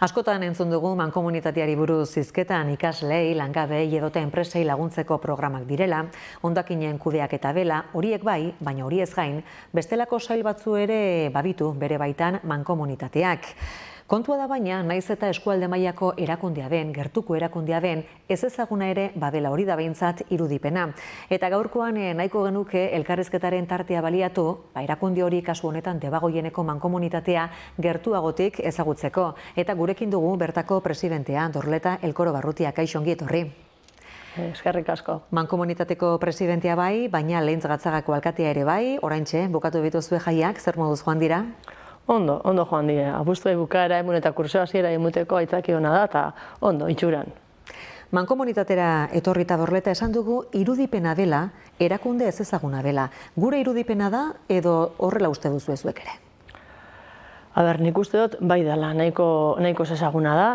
Askotan entzun dugu mankomunitateari buruz hizketan ikaslei, langabei edota enpresei laguntzeko programak direla, hondakinen kudeaketa dela, horiek bai, baina hori ez gain, bestelako sail batzu ere babitu bere baitan mankomunitateak. Kontua da baina, naiz eta eskualde mailako erakundea den, gertuko erakundea den, ez ezaguna ere badela hori da behintzat irudipena. Eta gaurkoan nahiko genuke elkarrizketaren tartea baliatu, erakunde hori kasu honetan Debagoieneko mankomunitatea gertuagotik ezagutzeko. Eta gurekin dugu bertako presidentea, Dorleta Elkoro Barrutia, kaixo ongi etorri. Eskerrik asko. Mankomunitateko presidentea bai, baina Lehintz Gatzagako alkatea ere bai, oraintxe bukatu bituzue jaiak, zer moduz joan dira? Ondo joan dira. Abuztua bukaera emun eta kurso hasiera emuteko aitzaki ona da, eta ondo, itxuran. Mankomunitatera etorrita Dorleta esan dugu irudipena dela, erakunde ez ezaguna dela. Gure irudipena da edo horrela uste duzu zuek ere? Nik uste dut, bai dela, nahiko ezaguna da.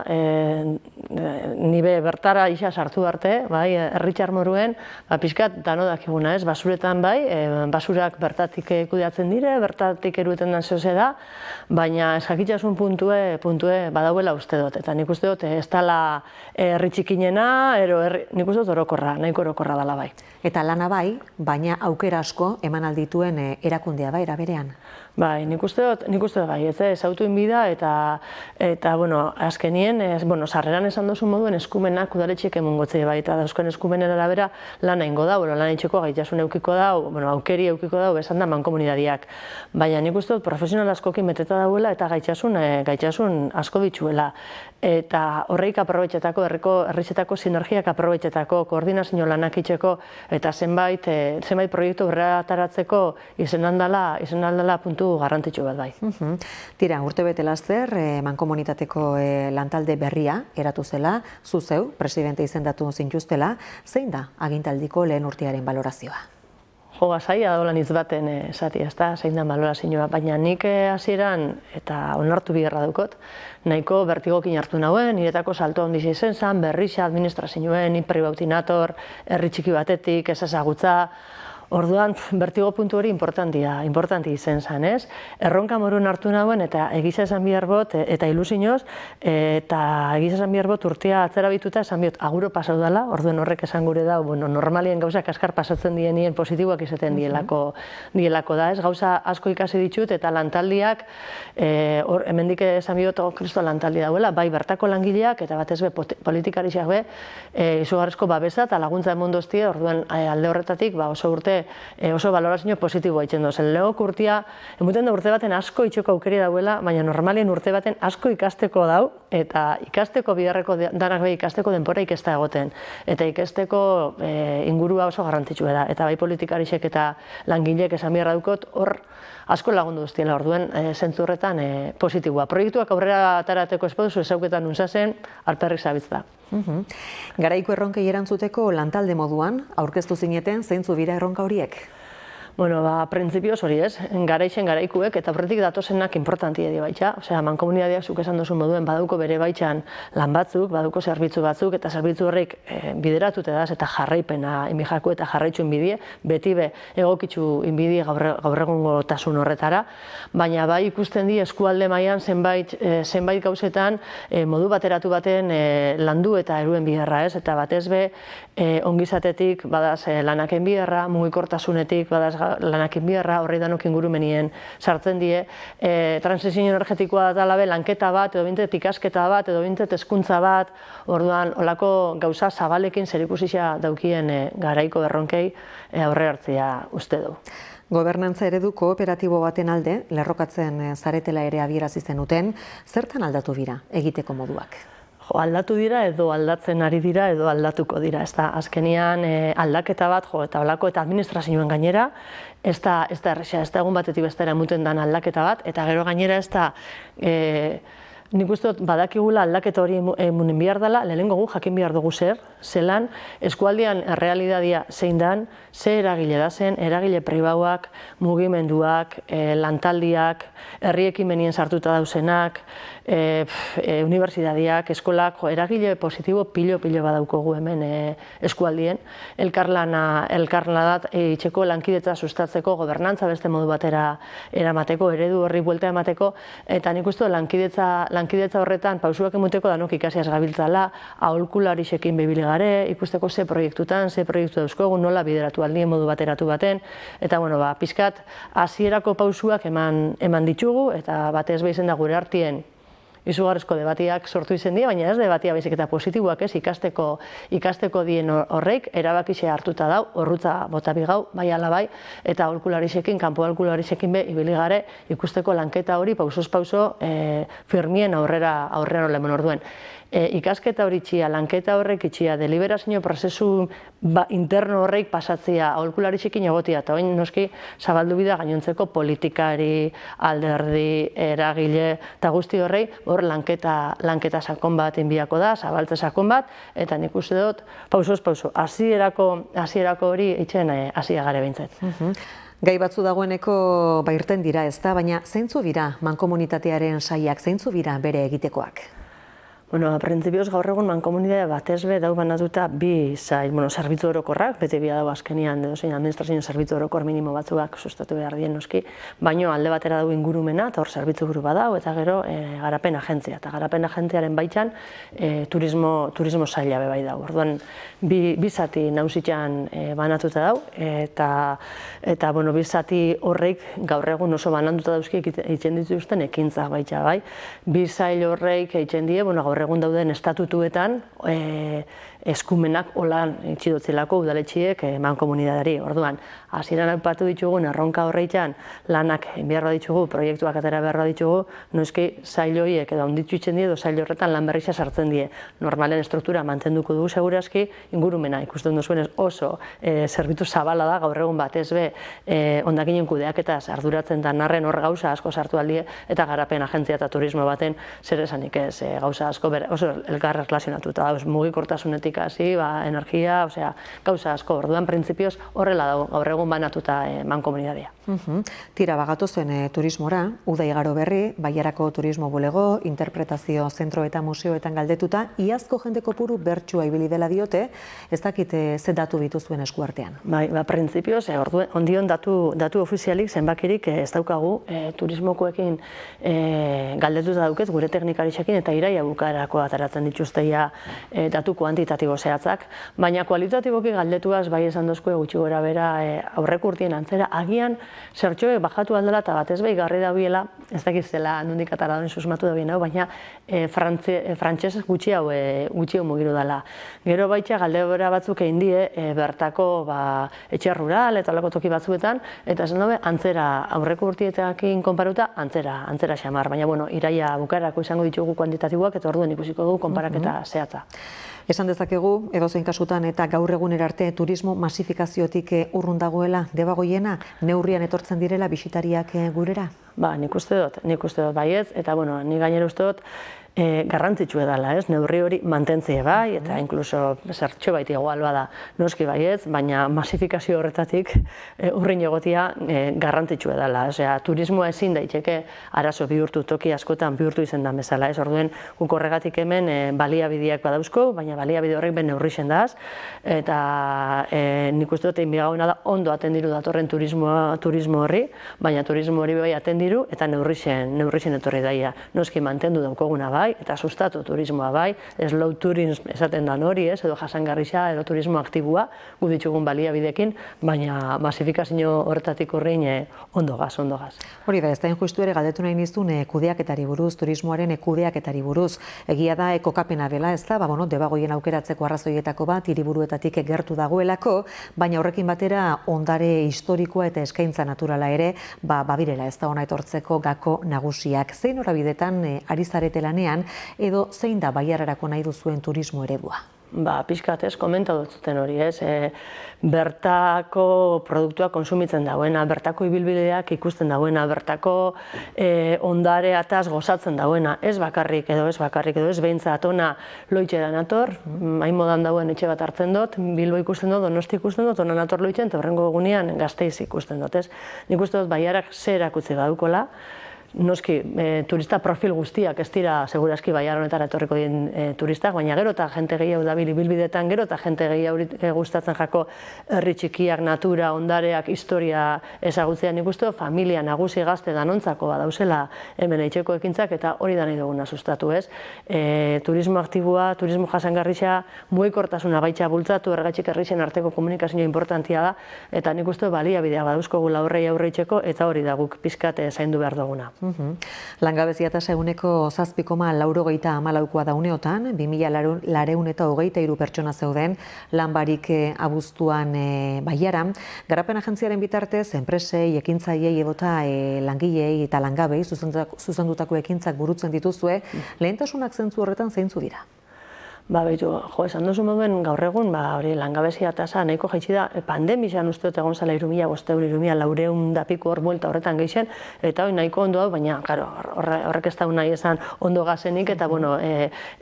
Nibe bertara isa sartu arte, bai, Erritxar Moruen, pixkat danodak eguna ez, basuretan bai, basurak bertatik kudeatzen dire, bertatik eruten den zehose da, baina eskakitzasun puntue badauela uste dut. Eta nik uste dut, ez dela erritxikinena, nik uste dut orokorra, nahiko orokorra dela bai. Eta lana bai, baina aukera asko eman aldituen erakundea bai, eraberean. Bai, nik uste dut bai, ez autoin bida eta azkenien, sarreran esan duzu moduen eskumenak udaletxek emongotzei bai, eta dauzken eskumenen arabera lan egingo da, lan itxeko gaitasun eukiko da, aukeri eukiko da, esan da mankomunidadiak. Baina nik uste dut profesional askokin beteta dauela eta gaitasun asko dituela. Eta horreik aprobetxetako, herritzetako sinergiak aprobetxetako, koordinazio lanak itxeko, eta zenbait proiektu berrataratzeko izen aldala puntu garrantzitsu bat bai. Tira, urtebete laster, mankomunitateko lantalde berria eratu zela, zuzeu, presidente izendatu zintuztela, zein da agintaldiko lehen urtearen balorazioa? Zaila da holan izbaten esati, ez da, zein da balorazioa, baina nik hasieran eta onartu bigarra daukot, nahiko bertigokin hartu nauen, niretako salto handiz izen zen, berrixa administrazioen, pribauti-nator, herri txiki batetik, ez ezagutza. Orduan, bertigo puntu hori importanti izen zen, ez? Erronka morun hartu nauen eta egiza esan bihar bot, eta ilusinoz, eta egiza esan bihar bot urtea atzera bituta esan bihot aguro pasau dela, orduan horrek esan gure da, normalien gauzak askar pasatzen dienien positiboak izaten dielako da, ez? Gauza asko ikasi ditut eta lantaldiak, hemendik esan bihot kristo lantaldi dauela, bai bertako langileak eta batez be politikarixak be, izugarrizko babesa eta laguntza emondoztia, orduan alde horretatik oso urte oso balorazio positiboa itzen dozen. Lehok urtea, emuten da urte baten asko itxeko aukeri dauela, baina normalien urte baten asko ikasteko dau, eta ikasteko biharreko danak behi ikasteko denpora ikesta egoten. Eta ikasteko ingurua oso garrantzitsua da. Eta bai politikarixek eta langileek esan biharra dukot, hor asko lagundu duztiela, orduen zentzu horretan positiboa. Proiektuak aurrera atarateko espoduzu ezauketan nunzazen, alperrik zabitz da. Garaiko erronkei erantzuteko lantalde moduan, aurkeztu zineten zeintzu dira erronka horiek? Printzipioz hori ez, garaixen garaikuek eta horretik datozenak importantia di baitxa. Osea, mankomunitateak zuk esan duzu moduen baduko bere baitxan lan batzuk, baduko zerbitzu batzuk, eta zerbitzu horrek bideratute daz eta jarraipena inbijaku eta jarraitzu inbidie, beti be egokitzu inbidie gaur egungo tasun horretara, baina bai ikusten di eskualde mailan zenbait gauzetan modu bateratu baten landu eta eruen biherra ez, eta batez be ongizatetik badaz lanaken biherra, mugikortasunetik badaz lanakin biharra, horrei danok ingurumenien sartzen die, transizio energetikoa dala be, lanketa bat, edo bintet ikasketa bat, edo bintet hezkuntza bat, orduan, olako gauza zabalekin zerikusisa daukien garaiko erronkei aurre hartzea uste du. Gobernantza eredu kooperatibo baten alde, lerrokatzen zaretela ere adierazi zenuten, zertan aldatu dira egiteko moduak? Aldatu dira edo aldatzen ari dira edo aldatuko dira. Azkenian aldaketa bat, eta olako eta administrazioen gainera, ez da erresa, ez da egun batetik bestera emuten dan aldaketa bat, eta gero gainera ez da, nik uste dut badakigula aldaketa hori emunen bihar dela, lehenengo gu jakin bihar dugu zelan, eskualdean errealidadia zein dan, ze eragile da zen, eragile pribauak, mugimenduak, lantaldiak, herri ekimenien sartuta dauzenak, unibertsitateak, eskolak, eragile positibo pilo badaukogu hemen eskualdien. Elkarlana itxeko lankidetza sustatzeko, gobernantza beste modu batera eramateko, eredu horri buelta emateko, eta nik uste lankidetza lankidetza horretan pausuak emuteko danok ikasiaz gabiltzala, aholkularixekin bibili gare, ikusteko ze proiektutan, ze proiektu dauzkogu, nola bideratu aldien modu bateratu baten, eta pixkat hasierako pausuak eman ditugu, eta batez behizen da gure artien izugarrizko debatiak sortu izen dira, baina ez debatia baizik eta positiboak ez, ikasteko dien horreik, erabakixe hartuta dau, horrutza bota bigau, bai ala bai, eta aholkularixekin, kanpo aholkularixekin be, ibili gare, ikusteko lanketa hori pausoz pauso firmien aurrera nolemon orduen. Ikasketa hori txia, lanketa horrek itxia, deliberazio prozesu interno horreik pasatzea, aholkularixekin egotia, eta oin noski zabaldu bida gainontzeko politikari, alderdi, eragile, eta guzti horrei, hor lanketa sakon bat inbiako da, zabaltze sakon bat, eta nik uste dut, pausoz pauso, hasierako hori itxen hasia gare behintzat. Gai batzu dagoeneko irten dira ez da, baina zeintzu dira mankomunitatearen saiak, zeintzu dira bere egitekoak? Printzipioz gaur egun mankomunitatea batez be dau banatuta bi sail, zerbitzu orokorrak, bete bia dago azkenian, administrazioen zerbitzu orokor minimo batzuak sustatu behar dien noski, baino alde batera du ingurumena, eta hor zerbitzu buru badau, eta gero garapen agentzia, eta garapen agentziaren baitan turismo saila be bai dau. Orduan, bi zati nausitxan banatuta dau, eta bi zati horreik gaur egun oso banatuta dauzki eitzen dituzten ekintzak baita bai. Bi sail horreik eitzen die, gaur egun dauden estatutuetan eskumenak holan itxidotzelako udaletxiek mankomunitateari. Orduan, hasieran aipatu ditugun erronka horreitan lanak beharra ditugu, proiektuak atera beharra ditugu, noski sail horiek edo handitzu itzen die, edo sail horretan lan berriza sartzen die. Normalen struktura mantenduko dugu segurazki, ingurumena ikusten duzuenez oso zerbitzu zabala da, gaur egun batez be hondakinen kudeaketaz arduratzen da narren hor gauza asko sartu aldie, eta garapen agentzia eta turismo baten zer esanik ez gauza asko oso elkar erlazionatuta, mugikortasunetik hasi, energia, gauza asko. Orduan, printzipioz horrela dago gaur egun banatuta mankomunitatea. Tira, bagatozen turismora, uda igaro berri, Baiarako turismo bulego, interpretazio zentro eta museoetan galdetuta, iazko jende kopuru bertsua ibili dela diote, ez dakit ze datu dituzuen eskuartean. Bai, printzipioz, ondion datu ofizialik zenbakirik ez daukagu turismokoekin galdetuta daukez gure teknikarixekin eta iraia bukarako ataratzen dituzteia datu kuantitatibo zehatzak, baina kualitatiboki galdetuaz bai esan dozko gutxi gora bera aurreko urtien antzera, agian zertxoek bajatu aldela eta batez behi garri daubiela, ez dakizela nondik atara dauen susmatu daubien hau, baina frantsesez gutxi hau mugiru dela. Gero baitxa galdera batzuk egin die bertako etxe rural eta olako toki batzuetan, eta esan dabe antzera aurreko urtietakin konparuta antzera xamar, baina iraia bukarako izango ditugu kuantitatiboak eta orduan ikusiko dugu konparaketa zehatza. Esan dezakegu, edozein kasutan eta gaur egunera arte turismo masifikaziotik urrun dagoela, Debagoiena, neurrian etortzen direla bisitariak gurera? Nik uste dut baietz, eta ni gainera uste dut garrantzitsua dela, neurri hori mantentzea bai, eta inkluso zertxo baiti egoal bada noski baietz, baina masifikazio horretatik urrin egotia garrantzitsua dela. Turismoa ezin daiteke arazo bihurtu toki askotan bihurtu izan da bezala. Orduen guk horregatik hemen baliabideak badauzko, baina baliabide horrek ben neurrixen daz, eta nik uste dut egin bigagoena da ondo atendiru datorren turismo horri, baina turismo hori bai atendiru eta neurrixen etorri daia. Noski mantendu daukoguna bai, eta sustatu turismoa bai, slow tourism esaten dan hori, edo jasangarrisa, edo turismo aktiboa, gu ditugun baliabidekin, baina masifikazio horretatik urrin ondo gaz. Hori da, ez da injustu ere galdetu nahi nizun kudeaketari buruz, turismoaren kudeaketari buruz. Egia da, kokapena dela, ez da, Debagoien aukeratzeko arrazoietako bat, hiriburuetatik gertu dagoelako, baina horrekin batera ondare historikoa eta eskaintza naturala ere, babirela ez da ona etortzeko gako nagusiak. Zein horabidetan ari zarete lanean, edo zein da Baiararako nahi duzuen turismo eredua? Pixkat ez, komenta dutzuten hori ez, bertako produktua konsumitzen dauena, bertako ibilbideak ikusten dauena, bertako ondare ataz gozatzen dauena, ez bakarrik edo ez behintzat ona loitxe da nator, hain modan dauen etxe bat hartzen dut, Bilbo ikusten dut, Donosti ikusten dut, ona nator loitxen, eta horrengo egunean Gasteiz ikusten dut, ez. Nik uste dut Baiarak zer erakutsi badukola, noski, turista profil guztiak ez dira segurazki Baiara honetara etorriko dien turistak, baina gero eta jente gehiago dabil ibilbidetan, gero eta jente gehiago gustatzen jako herri txikiak, natura, ondareak, historia ezagutzean ikustu, familia, nagusi, gazte, danontzako badauzela hemen eitxeko ekintzak, eta hori da nahi duguna sustatu, ez? Turismo aktiboa, turismo jasangarritza, mugikortasuna baitza bultzatu, ergatxik herrixen arteko komunikazioa importantia da, eta nik uste baliabideak badauzkogula horrei aurreitzeko, eta hori da guk pizkat zaindu behar duguna. Langabezia tasa ehuneko 7,83 da uneotan, 2.423 pertsona zeuden lan barik abuztuan Baiaran. Garapen agentziaren bitartez, enpresei, ekintzaileei edota langilei eta langabei zuzendutako ekintzak burutzen dituzue, lehentasunak zentzu horretan zeintzu dira? Esan duzu moduen gaur egun, hori langabezia tasa nahiko jaitsi da, pandemian uste dut egon zela 3.500 da piko hor buelta horretan gehixen, eta hori nahiko ondo hau, baina horrek ez da nahi esan ondo gazenik, eta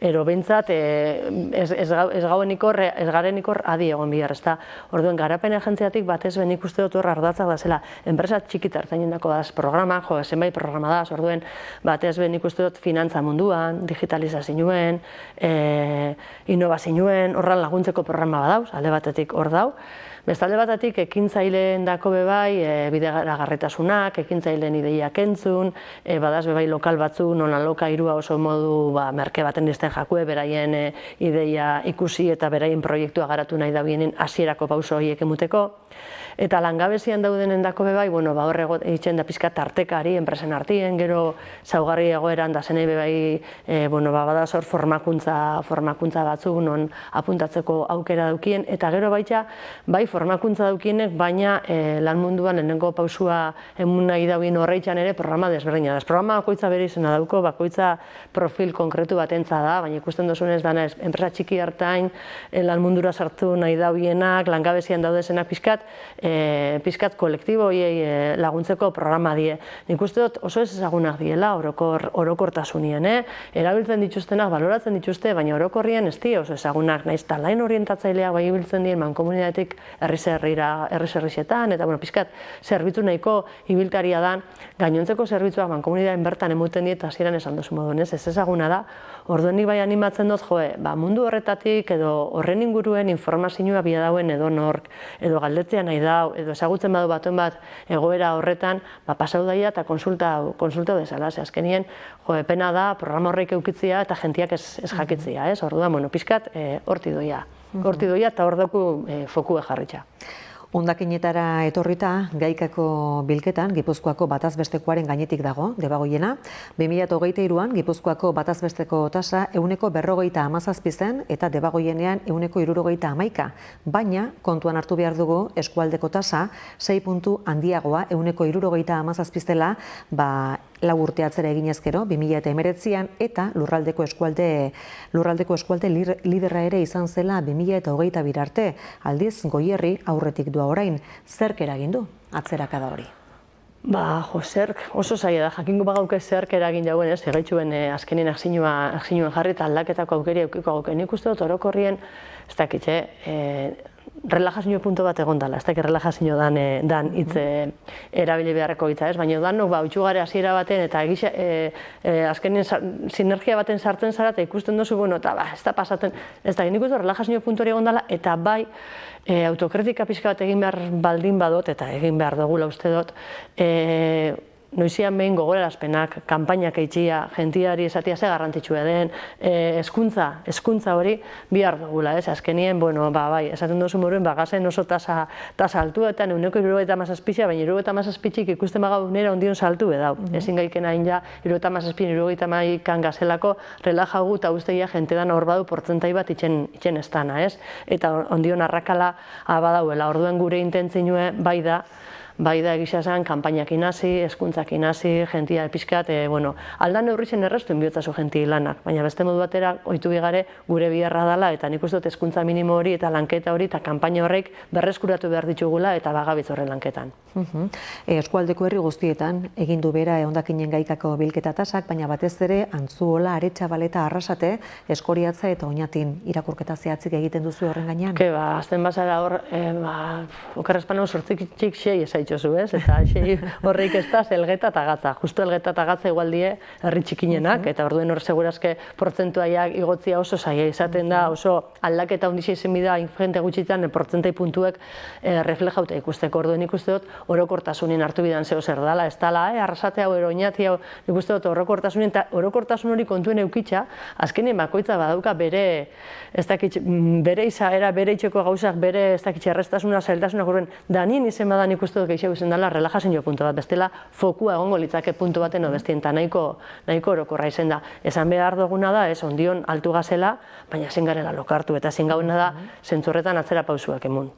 ero bentsat ez garen ikor adi egon bihar, ez da. Orduen garapen agentziatik batez benik uste dut hor ardatzak da zela, enpresa txikita hartzen jendako daz programa, zenbait programa daz, orduen batez benik uste dut finantza munduan, digitalizazioen, innovazioen, horran laguntzeko programa badauz, alde batetik hor dau. Bestalde batetik ekintzaileen dako bebai, bideragarritasunak, ekintzaileen ideiak entzun, badaz bebai lokal batzu, nolan lokairua oso modu merke baten izten jakue, beraien ideia ikusi eta beraien proiektua garatu nahi da bienen hasierako pauso horiek emuteko. Eta langabezian daudenen dako bebai, hor egiten da pizka tartekari, enpresen artien, gero zaugarri egoeran da zenei bebai, badaz hor formakuntza batzuk, non apuntatzeko aukera daukien, eta gero baita, bai formakuntza daukienek, baina lan munduan lehenengo pausua emun nahi dauen horreitzan ere programa desberdina da. Programa bakoitza bere izena dauko, bakoitza profil konkretu batentza da, baina ikusten duzunez dana enpresa txiki hartain, lan mundura sartu nahi dauienak, langabezian daudezenak pizkat kolektibo horiei laguntzeko programa die. Nik uste dut oso ez ezagunak diela orokortasunien, erabiltzen dituztenak, baloratzen dituzte, baina orokorrien ez di oso ezagunak, nahiz eta lain orientatzaileak bai ibiltzen dien mankomunitatetik herri-zerrixetan, eta pizkat zerbitzu nahiko ibiltaria da, gainontzeko zerbitzuak mankomunitatean bertan emuten diet hasieran esan duzu modun, ez ezaguna da. Orduen nik bai animatzen dut, mundu horretatik edo horren inguruen informazioa bila dauen edo nork, edo galdetzea nahi dau, edo ezagutzen badu batuen bat egoera horretan, pasau daia eta konsulta dezala, ze azkenien, pena da programa horreik eukitzia eta jentiak ez jakitzia, ez? Orduan, pizkat horti doia eta hor dauku fokue jarritxa. Hondakinetara etorrita, Gaikako bilketan, Gipuzkoako batazbestekoaren gainetik dago, Debagoiena. 2023an, Gipuzkoako batazbesteko tasa 157 zen eta Debagoienean 171. Baina, kontuan hartu behar dugu, eskualdeko tasa 6 puntu handiagoa 177 zela, 4 urte atzera eginezkero, 2019an, eta lurraldeko eskualde liderra ere izan zela 2022 arte. Aldiz, Goierri aurretik du orain, zerk eragin du atzerakada hori? Zerk oso zaila da, jakingo bagauke zerk eragin jauen, ez, egaitxuen azkenien aksinuen jarri eta aldaketako aukeri eukiko gauke. Nik uste dut orokorrien, ez dakitxe, relajazio punto bat egon dela, ez dakit relajazio dan hitz erabili beharreko hitza, ez? Baina danok itxugare hasiera baten eta azkenien sinergia baten sartzen zara eta ikusten duzu, eta ez da pasatzen, ez da, nik uste relajazio puntu hori egon dela eta bai autokritika pixka bat egin behar baldin badot eta egin behar dugula uste dut, noizian behin gogorarazpenak, kanpainak eitxia, jentiari esatia ze garrantzitsua den, hezkuntza hori bihar dugula, ez? Azkenien, bai, esaten duzu moruen, gazen oso tasa altuetan, 177, baina 177 ikusten bagau nera ondion saltu edau. Ezin gaiken hain ja, 177 gazelako relajagu eta usteia jentedan hor badu portzentai bat itxen estana, ez? Eta ondion arrakala badauela, orduen gure intentzinue bai da egisa zen, kanpainak inasi, hezkuntzak inasi, jentia pixkat, aldan neurritzen errestu inbiotzazu jentii lanak, baina beste modu batera ohitu bigare gure biharra dela, eta nik uste dut hezkuntza minimo hori eta lanketa hori eta kanpaina horrek berreskuratu behar ditugula eta bagabitz horren lanketan. Eskualdeko herri guztietan egin du bera hondakinen Gaikako bilketa tasak, baina batez ere Antzuola, Aretxabaleta, Arrasate, Eskoriatza eta Oñatin irakurketa zehatzik egiten duzu horren gainean? Azten bazara hor, okerrezpana 8 6 esait ditzozu, ez? Eta horreik ez da, elgeta eta gatza. Justo elgeta eta gatza igual die herri txikinenak, eta orduen hor segurazke portzentuaiak igotzia oso zaila izaten da, oso aldaketa ondixia izen bida, jente gutxitan, portzentai puntuek reflejauta ikusteko. Orduen ikuste dut, orokortasunen hartu bidan zeo zer dala, ez dala, arrasate hau, eroñati hau, ikuste dut orokortasunen, eta orokortasun hori kontuen eukitza, azkenien bakoitza badauka bere, ez dakit, bere izaera, bere itxeko gauzak, bere, ez dakit, errestasuna, zailtasuna, gurren, danien izen badan ikustu dut gehiago izen dela relajazio puntu bat, bestela fokua egongo litzake puntu baten obestien, eta nahiko orokorra izen da. Esan behar duguna da, ez, ondion altu gazela, baina ezin garela lokartu, eta ezin gauna da, zentzurretan atzera pausuak emun.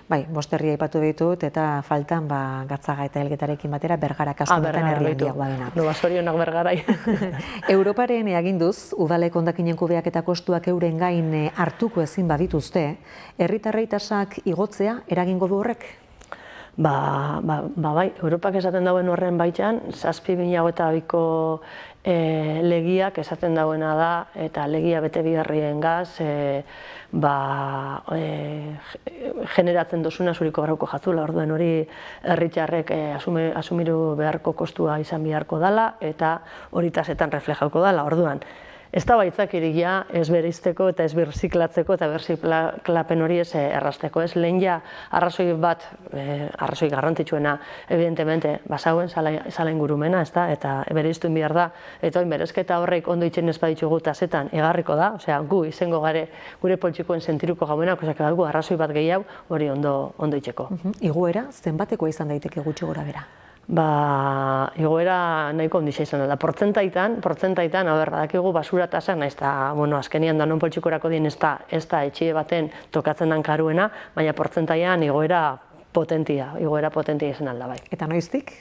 Bai, Bosterria aipatu ditut, eta faltan Gatzaga eta Elgetarekin batera Bergara kasu honetan herri handiagoa dena. Zorionak Bergarai. Europaren aginduz, udalek hondakinen kudeaketa kostuak euren gain hartuko ezin badituzte, herritarrei tasak igotzea eragingo du horrek? Bai, Europak esaten dauen horren baitan, 7.2022ko legiak esaten dauena da, eta legia bete bigarrien gaz, generatzen dozuna zuriko grauko jatzula, orduen hori herritarrek asumiru beharko kostua izan beharko dala, eta hori tasetan reflejauko dala, orduan. Ez da baitzakirik ja, ez bereizteko eta ez birziklatzeko eta birziklapen hori ez errazteko. Ez lehen ja arrazoi bat, arrazoi garrantzitsuena, evidentemente, basauen zala ingurumena, ez da, eta bereiztuen behar da, eta oin berezketa horreik ondo itxen ez baditzugu tasetan egarriko da, osea, gu izango gare gure poltsikoen sentiruko gauenak, osea, gu arrazoi bat gehiago hori ondo itxeko. Igoera, zenbatekoa izan daiteke gutxi gora bera? Igoera nahiko ondixea izan da. Portzentaitan, badakigu basura tasak, nahiz eta, azkenian danon poltsikorako dien ez da etxie baten tokatzen dan karuena, baina portzentaian igoera potentia izan alda bai. Eta noiztik?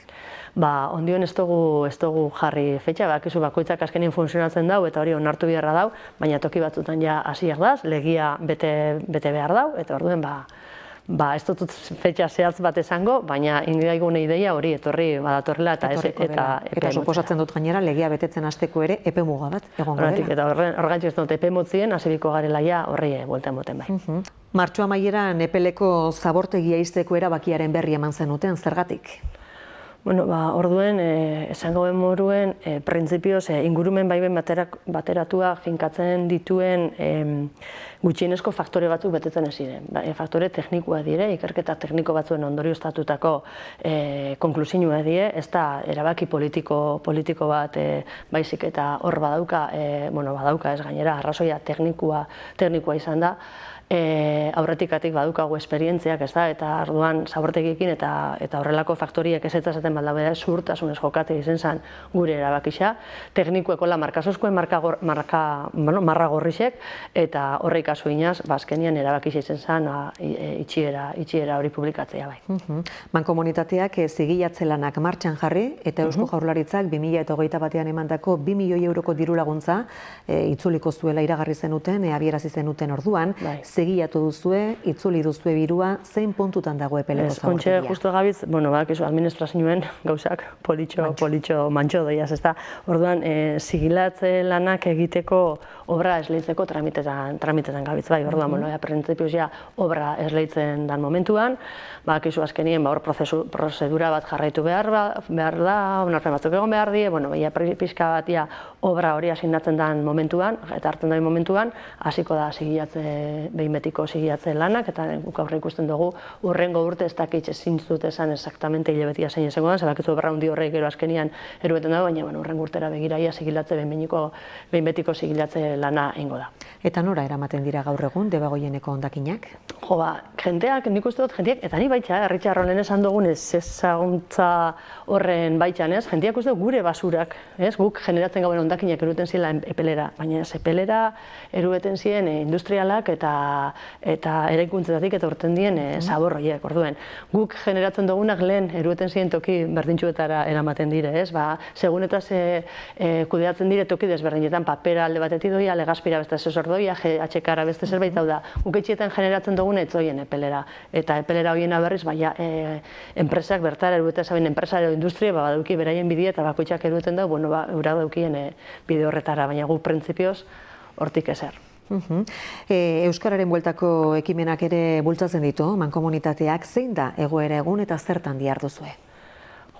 Ondion ez dugu jarri fetxa, bakizu bakoitzak azkenien funtzionatzen dau, eta hori onartu beharra dau, baina toki batzutan ja hasiak daz, legia bete behar dau, eta orduen ez dut fetxa zehatz bat esango, baina ingaigune ideia hori etorri badatorrela eta suposatzen dut gainera legia betetzen hasteko ere epe muga bat egongo dela. Eta horregatik ez dut epe motzien hasiko garela ja horri buelta emoten bai. Martxo amaieran epeleko zabortegia izteko erabakiaren berri eman zenuten, zergatik? Orduen, esango ben moruen, printzipioz ingurumen baiben bateratua finkatzen dituen gutxienezko faktore batzuk betetzen ez ziren. Faktore teknikoa dire, ikerketa tekniko batzuen ondorioztatutako konklusioa die, ez da erabaki politiko bat baizik eta hor badauka ez gainera, arrazoia teknikoa izan da, aurretikatik badukagu esperientziak, ez da, eta arduan zabortegiekin eta horrelako faktoriek ez ezaten baldabera zuhurtasunez jokatzea izan zen gure erabakisa, teknikoekola markasozkoen marra gorrixek, eta horreik kasu inaz, azkenian erabakisa izan zen itxiera hori publikatzea bai. Mankomunitateak zigilatze lanak martxan jarri, eta Eusko Jaurlaritzak 2021 batean emandako 2 milioi euroko diru laguntza itzuliko zuela iragarri zenuten, abierazi zenuten orduan, zigilatu duzue, itzuli duzue birua, zein puntutan dago epeleko zabortegia? Kontxe justu gabiz, administrazioen gauzak politxo mantxo doiaz, ez da. Orduan, zigilatze lanak egiteko obra esleitzeko tramitetan gabiz, bai, orduan, printzipioz ja obra esleitzen dan momentuan, bakizu azkenien, hor prozedura bat jarraitu behar da, onarpen batzuk egon behar die, pixka bat obra hori asignatzen dan momentuan, eta hartzen den momentuan, hasiko da zigilatze behin betiko zigilatze lanak, eta guk aurre ikusten dugu urrengo urte ez dakit ezin dut esan exactamente hilabetia zein izango da, zebakizu berra hundi horrek gero azkenian erueten dago, baina urrengo urtera begiraia zigilatze behin betiko zigilatze lana ingo da. Eta nora eramaten dira gaur egun Debagoieneko hondakinak? Jenteak, nik uste dut, jenteak, eta ni baitxa, Richard lehen esan dugun ezaguntza horren baitxan, ez? Jenteak uste gure basurak, ez? Guk generatzen gauen hondakinak eruten ziela epelera, baina epelera eruten ziren industrialak eta eraikuntzetatik eta urten dien zabor horiek, orduen. Guk generatzen dugunak lehen eruten ziren toki berdintxuetara eramaten dire, ez? Segun eta kudeatzen dire toki desberdinetan, papera alde batetik doia, legazpira beste zezor doia, HK-ara beste zerbait hau da. Guk etxietan generatzen dugune etzoien epelera. Eta epelera hoiena berriz, enpresak bertara eruten zaben enpresa edo industria, baduki beraien bidea eta bakoitzak eruten da, eura daukien bide horretara, baina guk printzipioz hortik ezer. Euskararen bueltako ekimenak ere bultzatzen ditu, mankomunitateak zein da egoera egun eta zertan diharduzue?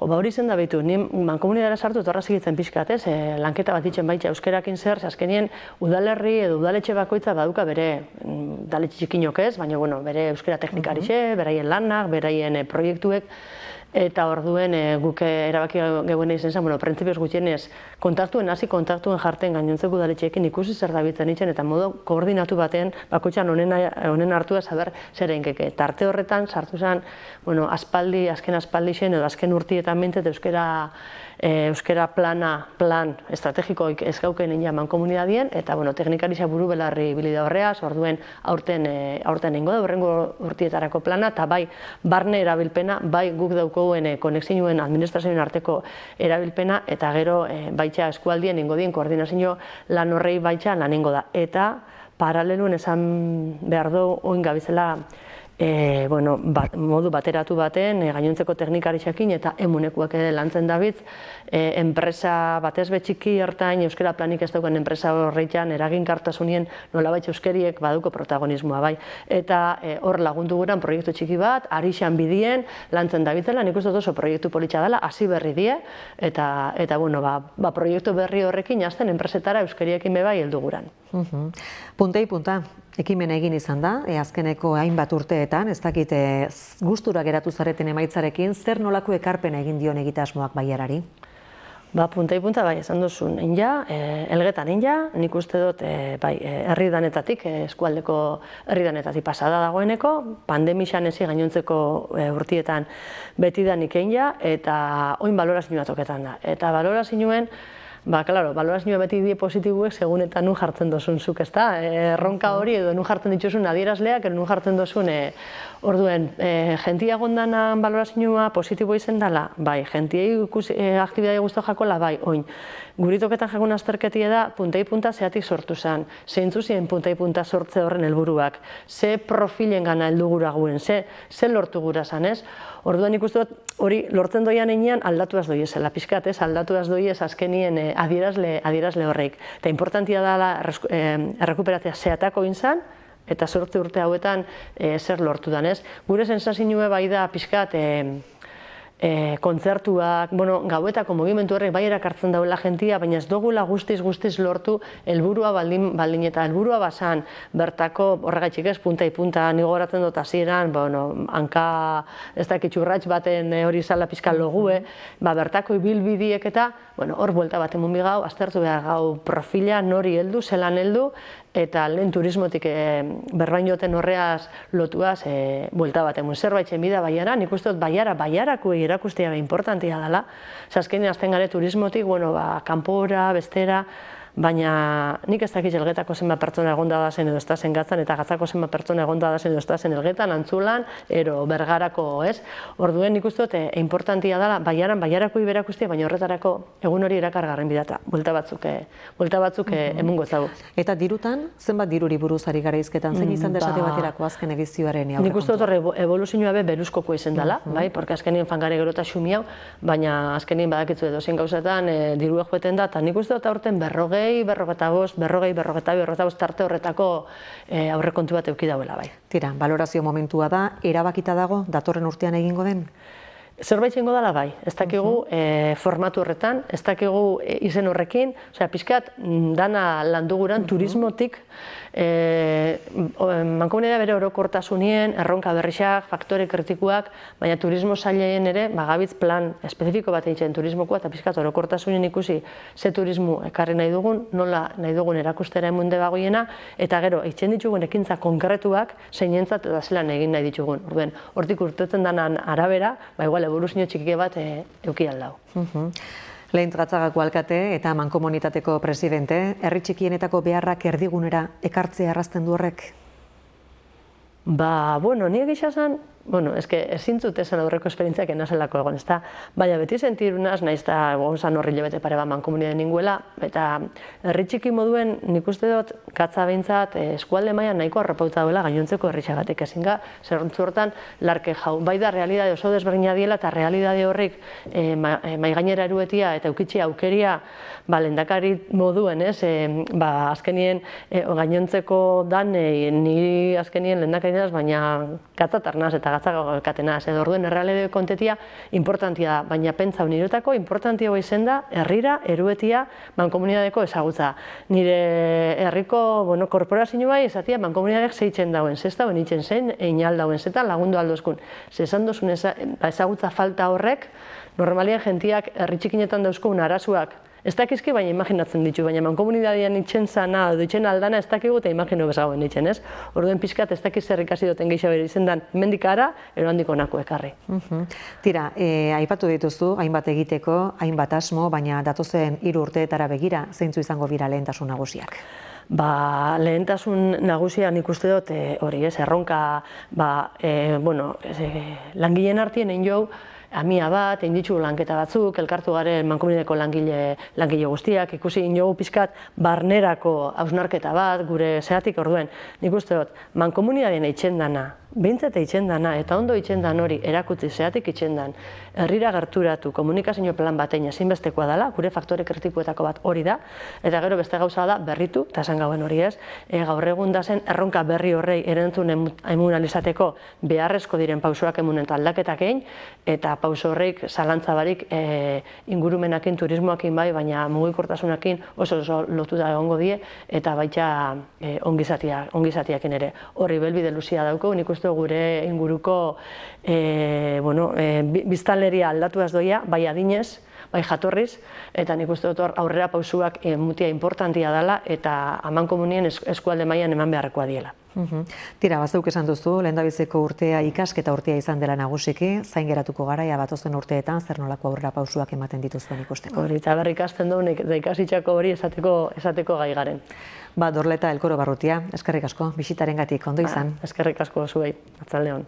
Hori zen da behitu, ni mankomunitatea sartu eta horra segitzen pixkat, lanketa bat ditzen baitza euskerakin zer, azkenien udalerri edo udaletxe bakoitza baduka bere udaletxe txikinok ez, baina bere euskera teknikarixe, beraien lanak, beraien proiektuek, eta orduen guk erabaki geuen izan zen, prentzipioz gutxienez, kontaktuen jarten gainontzeko udaletxeekin ikusi zer dabitzen itzen, eta modu koordinatu baten, bakoitzan honen hartua saber zer einkeke. Tarte horretan sartu zen, azken aspaldi zen, edo azken urtietan bintzet euskera plan estrategikoik ez gauken ina mankomunidadien, eta teknikaritza buru belarri bilida horreaz, orduen aurten ingo da, horrengo urtietarako plana, eta bai barne erabilpena, bai guk daukoguen konexioen administrazioen arteko erabilpena, eta gero baitxa eskualdien ingo dien koordinazio lan horrei baitxa lan ingo da. Eta paraleluen esan behar du oin gabizela modu bateratu baten gainontzeko teknikaritzakin eta emunekuak lantzen dabitz, enpresa batez betxiki hartain euskera planik ez dauken enpresa horreitan eraginkartasunien nolabait euskeriek baduko protagonismoa bai. Eta hor lagundu guran proiektu txiki bat, arixan bidien lantzen dabitzela, nik uste dut oso proiektu politxa dela, hasi berri die, eta proiektu berri horrekin jazten enpresetara euskeriekin bebai heldu guran. Puntei punta, ekimena egin izan da, azkeneko hainbat urteetan, ez dakit gustura geratu zareten emaitzarekin, zer nolako ekarpena egin dion egitasmoak baiarari? Puntai punta, bai, esan duzun, elgetan nik uste dut, herri danetatik, eskualdeko herri danetatik pasada dagoeneko, pandemixan ezi gainontzeko urtietan betidanik eta oin balorazioa toketan da. Eta balorazioen, balorazioa beti die positibuek segun eta nun jartzen dozun zuk, ez da? Erronka hori edo nun jartzen dituzun adierazleak, edo nun jartzen dozun orduen, jentia gondanan balorazioa positibo izen dela, bai, jentiei aktibidade guztu jakola, bai, oin. Guritoketan jagun azterketie da, puntei punta zeatik sortu zen, zeintzu ziren puntei punta sortze horren helburuak, ze profilen gana heldu gura guen, ze lortu gura zan, ez? Orduan ikustu dut, hori lortzen doian einean aldatu az doiezela, pixkat, ez? Aldatu az doiez azkenien adierazle horreik. Eta importantia dela errekuperatzea zeatako inzan, eta sorte urte hauetan zer lortu dan, ez? Gure sensazioa bai da pixkat kontzertuak, gauetako mugimendu horrek bai erakartzen daula jentia, baina ez dugula guztiz lortu helburua baldin eta helburua basan bertako horregaitxik ez, puntai punta nigo horatzen dut hasieran, hanka ez dakit urrats baten hori zala pixka logue, bertako ibilbidiek eta hor buelta bat emun bigau, aztertu behar gau profila nori heldu, zelan heldu, eta lehen turismotik berbain joten horreaz lotuaz buelta bat emun. Zerbait zenbida baiara, nik uste dut baiarako erakustea importantia dela. Azkenean azten gare turismotik, kanpora, bestera, baina nik ez dakit elgetako zenbat pertsona egonda da zen edo ez da zen gatzan, eta gatzako zenbat pertsona egonda da zen edo ez da zen elgetan, Antzulan, ero bergarako, ez? Orduen nik uste dut importantia dela, baiarako iberakustea, baina horretarako egun hori erakargarren bidata, buelta batzuk emungo ezagu. Eta dirutan, zenbat diruri buruz ari gara izketan, zein izan desate baterako azken edizioaren aurrekontua? Nik uste dut horre evoluzioa beruzkoko izen dela, porque azkenien fangare gero eta xumia, baina azkenien badakitzu edo zen gauzetan diruek joeten da, eta nik uste dut aurten berrogei, berrogeta bost tarte horretako aurrekontu bat eduki dauela bai. Tira, balorazio momentua da, erabakita dago, datorren urtean egingo den? Zerbait zengo dela bai, ez dakigu formatu horretan, ez dakigu izen horrekin, pixkat dana landuguran turismotik, mankomunitatea bere orokortasunien, erronka berrixak, faktore kritikuak, baina turismo saileen ere, gabitz plan espezifiko bat egiten turismokoa, eta pixkat orokortasunien ikusi ze turismo ekarri nahi dugun, nola nahi dugun erakustera emunde bagoiena, eta gero, eitzen ditugun ekintza konkretuak, zeinentzat eta zelan egin nahi ditugun. Hortik urtetzen danan arabera, igual evoluzio txikike bat euki aldau. Lehintz Gatzagako alkate eta mankomunitateko presidente, herri txikienetako beharrak erdigunera ekartzea errazten du horrek? Ni egia esan, bueno, ezin zut esan aurreko esperientziak enazelako egon, ez da, baina beti sentirunaz, nahiz eta gonzan horri lebete pare bat mankomunidade ninguela, eta herri txiki moduen nik uste dut, katza behintzat, eskualde mailan nahiko arrapauta duela gainontzeko herritxagatik ezin ga, zerrontzu hortan, larke jau, bai da realidade oso desberdina diela, eta realidade horrik maigainera eruetia eta eukitxia aukeria, lehendakari moduen, azkenien gainontzeko danei, niri azkenien lehendakari naz, baina katzatarnaz eta gatzakatenaz, edo orduen errealide kontetia importantia da, baina pentsau nirotako importantia hoi zen da, herrira, eruetia, mankomunidadeko ezagutza. Nire herriko, korporazio bai, esatia, mankomunidadeak zeitzen dauen, zez dauen itzen zen, einal dauen zetan lagundu aldozkun. Zezan dozun ezagutza falta horrek, normalian jentiak herri txikinetan dauzkun arazuak, ez dakizki, baina imaginatzen ditu, baina mankomunidadean itxen zana, edo itxen aldana ez dakigu eta imagino bezagoen itxen, ez? Orduen pixkat ez dakiz zer ikasi duten gehiago bere izendan, hemendik ara, ero handiko nako ekarri. Tira, aipatu dituzu, hainbat egiteko, hainbat asmo, baina datozen 3 urteetara begira, zeintzu izango dira lehentasun nagusiak? Lehentasun nagusia nik uste dut hori, erronka, langileen artien egin jau, amia bat, egin ditugu lanketa batzuk, elkartu garen mankomunidadeko langile guztiak, ikusi egin jogu pixkat barnerako hausnarketa bat, gure zehatik orduen. Nik uste dut, mankomunidadien eitxendana, behintzat eitxendana, eta ondo eitxendan hori erakutzi zehatik eitxendan, herrira gerturatu, komunikazio plan batein ezinbestekoa dela, gure faktore kritikoetako bat hori da, eta gero beste gauza da berritu, eta esan gauen hori ez, gaur egun da zen erronka berri horrei erantzun emunalizateko beharrezko diren pausoak emunen aldaketak egin, eta pauso horreik zalantzabarik ingurumenakin, turismoakin bai, baina mugikortasunakin oso lotuta egongo die, eta baita ongizatiakin ere. Horri belbide luzia dauko, nik uste gure inguruko biztanleria aldatu ez doia, bai adinez, bai jatorriz, eta nik uste dut aurrera pausuak mutia importantia dela eta amankomunien eskualde mailan eman beharrekoa diela. Tira, bazeuk esan duzu, lehendabiziko urtea ikasketa urtea izan dela nagusiki, zain geratuko garaia batozen urteetan, zer nolako aurrera pausuak ematen dituzuen ikusteko. Hori, eta berri ikasten duen, da ikasitzako hori esateko gai garen. Dorleta Elkoro Barrutia, eskerrik asko, bisitarengatik, ondo izan. Eskerrik asko zuei, atzaldeon.